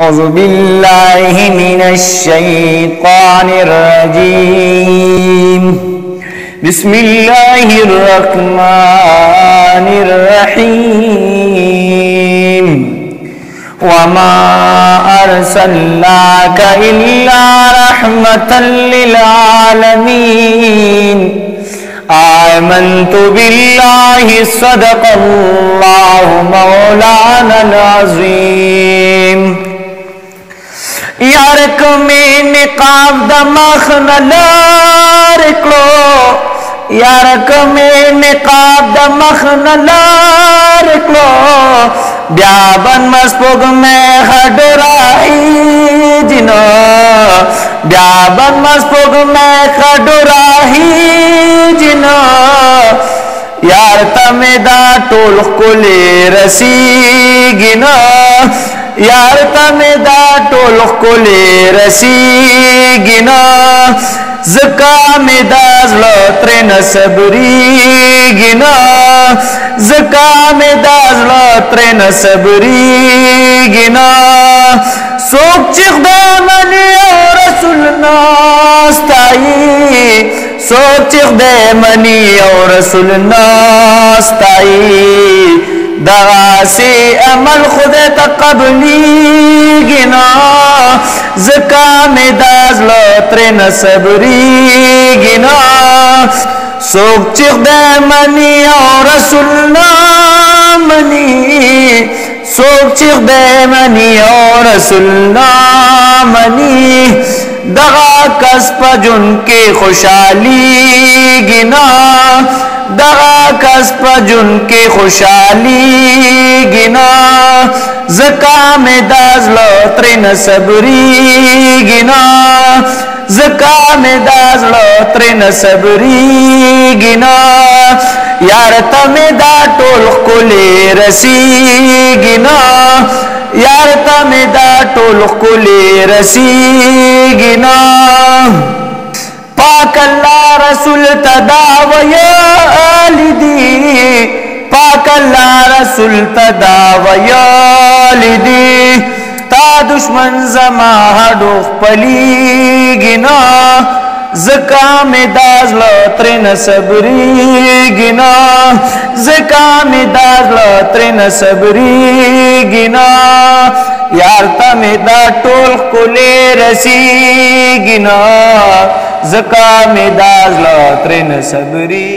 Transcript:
أعوذ بالله من الشيطان الرجيم. بسم الله الرحمن الرحيم. وما أرسلناك إلا رحمة للعالمين. آمنت بالله صدق الله مولانا العظيم. یارک میں نقاب دا مخن لارکلو، یارک میں نقاب دا مخن لارکلو، بیابن مسپوگ میں خڈرائی جنو، بیابن مسپوگ میں خڈرائی جنو، یار تمیدہ ٹول کلی رسی گنو، یار تمیدہ ٹول کلی رسی گنا، زکام دازلو ترین صبری گنا، زکام دازلو ترین صبری گنا، سوک چیخ دے منی اور رسول ناستائی، سوک چیخ دے منی اور رسول ناستائی، دغا سے عمل خود تقبلی گنا، زکام دازلو ترین صبری گنا، سوک چیخ دے منی اور رسول نامنی، سوک چیخ دے منی اور رسول نامنی، دغا کس پا جن کے خوشحالی گنا، دغا کس پا جن کے خوشحالی گنا، زکام دازلو ترین صبری گنا، زکام دازلو ترین صبری گنا، یار تمیدہ ٹول کلی رسی گنا، یار تمیدہ ٹول کلی رسی گنا، پاک اللہ رسول تداویالی دی، پاک اللہ رسول تداویالی دی، تا دشمن زماہدو پلی گنا، زکام دازلو ترین صبری گنا، زکام دازلو ترین صبری گنا، یار تمیدہ ٹول کلی رسی گنا، زکام دازلو ترین صبری